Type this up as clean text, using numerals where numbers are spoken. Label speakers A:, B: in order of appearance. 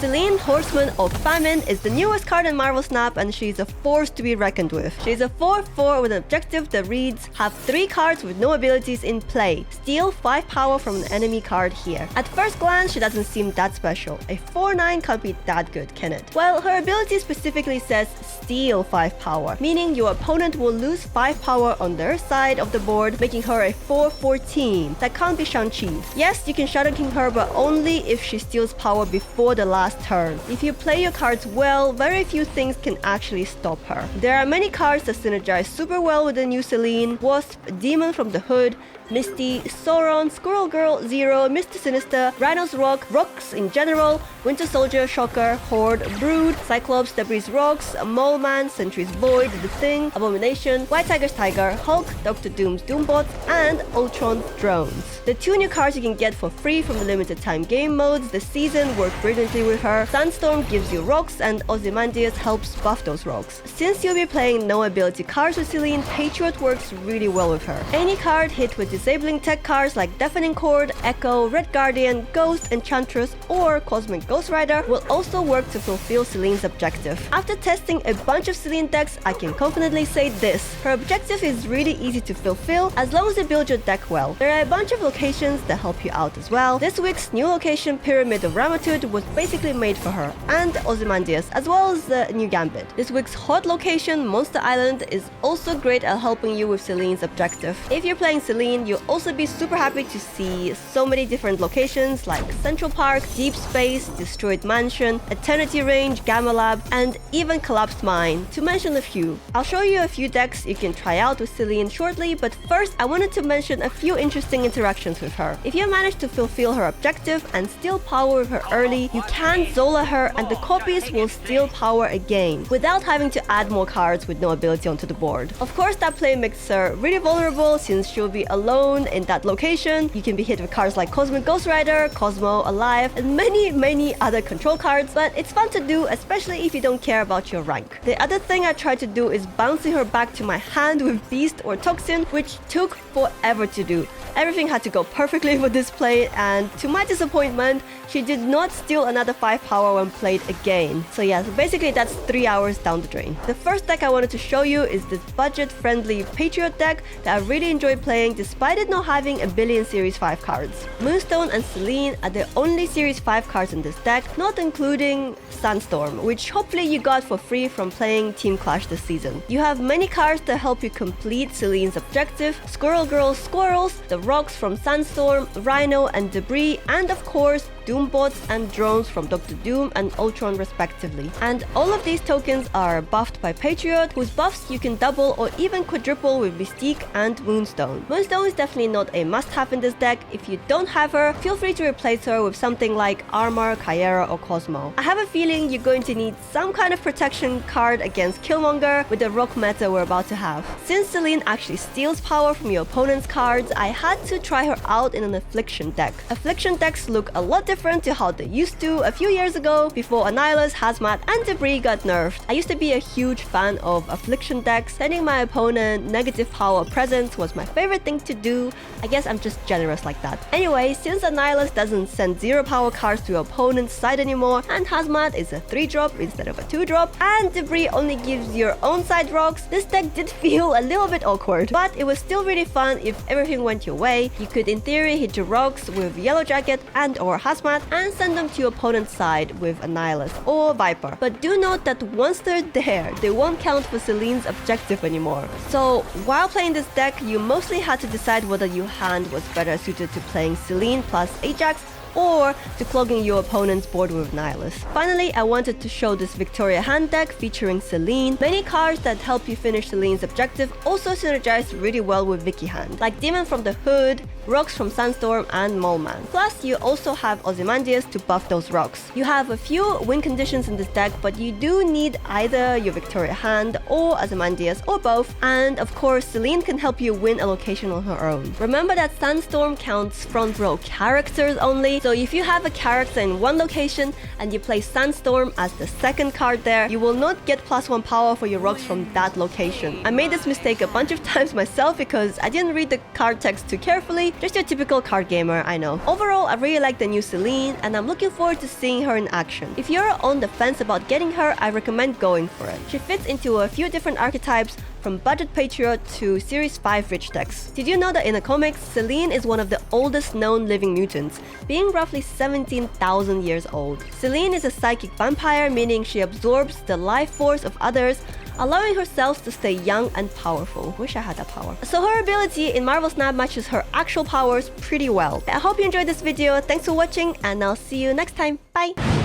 A: Selene, Horseman of Famine, is the newest card in Marvel Snap, and she's a force to be reckoned with. She's a 4/4 with an objective that reads, have 3 cards with no abilities in play. Steal 5 power from an enemy card here. At first glance, she doesn't seem that special. A 4/9 can't be that good, can it? Well, her ability specifically says steal 5 power, meaning your opponent will lose 5 power on their side of the board, making her a 4/14. That can't be Shang-Chi. Yes, you can Shadow King her, but only if she steals power before the last turn. If you play your cards well, very few things can actually stop her. There are many cards that synergize super well with the new Selene: Wasp, Demon from the Hood, Misty, Sauron, Squirrel Girl, Zero, Mr. Sinister, Rhino's Rock, Rocks in general, Winter Soldier, Shocker, Horde, Brood, Cyclops, Debris Rocks, Mole Man, Sentry's Void, The Thing, Abomination, White Tiger's Tiger, Hulk, Doctor Doom's Doombots, and Ultron's Drones. The 2 new cards you can get for free from the limited time game modes this season work brilliantly with her. Sandstorm gives you rocks, and Ozymandias helps buff those rocks. Since you'll be playing no ability cards with Selene, Patriot works really well with her. Any card hit with disabling tech cards like Deafening Chord, Echo, Red Guardian, Ghost, Enchantress, or Cosmic Ghost Rider will also work to fulfill Selene's objective. After testing a bunch of Selene decks, I can confidently say this: her objective is really easy to fulfill as long as you build your deck well. There are a bunch of locations that help you out as well. This week's new location, Pyramid of Ramatud, was basically made for her, and Ozymandias, as well as the new Gambit. This week's hot location, Monster Island, is also great at helping you with Selene's objective. If you're playing Selene, you'll also be super happy to see so many different locations like Central Park, Deep Space, Destroyed Mansion, Eternity Range, Gamma Lab, and even Collapsed Mine, to mention a few. I'll show you a few decks you can try out with Selene shortly, but first I wanted to mention a few interesting interactions with her. If you manage to fulfill her objective and steal power with her early, you can Zola her and the copies will steal power again, without having to add more cards with no ability onto the board. Of course, that play makes her really vulnerable since she'll be alone in that location. You can be hit with cards like Cosmic Ghost Rider, Cosmo, Alive, and many other control cards, but it's fun to do, especially if you don't care about your rank. The other thing I tried to do is bouncing her back to my hand with Beast or Toxin, which took forever to do. Everything had to go perfectly for this play, and to my disappointment, she did not steal another 5 power when played again. So yeah, basically that's 3 hours down the drain. The first deck I wanted to show you is this budget-friendly Patriot deck that I really enjoy playing despite it not having a billion Series 5 cards. Moonstone and Selene are the only Series 5 cards in this deck, not including Sandstorm, which hopefully you got for free from playing Team Clash this season. You have many cards that help you complete Selene's objective: Squirrel Girl Squirrels, the rocks from Sandstorm, Rhino and Debris, and of course Doombots and Drones from Doctor Doom and Ultron respectively. And all of these tokens are buffed by Patriot, whose buffs you can double or even quadruple with Mystique and Moonstone. Moonstone is definitely not a must-have in this deck. If you don't have her, feel free to replace her with something like Armor, Kyera, or Cosmo. I have a feeling you're going to need some kind of protection card against Killmonger with the rock meta we're about to have. Since Selene actually steals power from your opponent's cards, I had to try her out in an Affliction deck. Affliction decks look a lot different to how they used to a few years ago, before Annihilus, Hazmat, and Debris got nerfed. I used to be a huge fan of Affliction decks. Sending my opponent negative power presents was my favorite thing to do. I guess I'm just generous like that. Anyway, since Annihilus doesn't send 0 power cards to your opponent's side anymore, and Hazmat is a 3-drop instead of a 2-drop, and Debris only gives your own side rocks, this deck did feel a little bit awkward. But it was still really fun if everything went your way. You could in theory hit your rocks with Yellow Jacket and or Hazmat and send them to your opponent's side with Annihilus or Viper. But do note that once they're there, they won't count for Selene's objective anymore. So while playing this deck, you mostly had to decide whether your hand was better suited to playing Selene plus Ajax or to clogging your opponent's board with Annihilus. Finally, I wanted to show this Victoria hand deck featuring Selene. Many cards that help you finish Selene's objective also synergize really well with Vicky hand, like Demon from the Hood, rocks from Sandstorm, and Mole Man. Plus, you also have Ozymandias to buff those rocks. You have a few win conditions in this deck, but you do need either your Victoria hand or Ozymandias or both, and of course, Selene can help you win a location on her own. Remember that Sandstorm counts front row characters only, so So if you have a character in one location and you play Sandstorm as the second card there, you will not get +1 power for your rocks from that location. I made this mistake a bunch of times myself because I didn't read the card text too carefully. Just your typical card gamer, I know. Overall, I really like the new Selene and I'm looking forward to seeing her in action. If you're on the fence about getting her, I recommend going for it. She fits into a few different archetypes, from budget Patriot to Series 5 rich decks. Did you know that in the comics, Selene is one of the oldest known living mutants, being roughly 17,000 years old. Selene is a psychic vampire, meaning she absorbs the life force of others, allowing herself to stay young and powerful. Wish I had that power. So her ability in Marvel Snap matches her actual powers pretty well. I hope you enjoyed this video. Thanks for watching and I'll see you next time. Bye!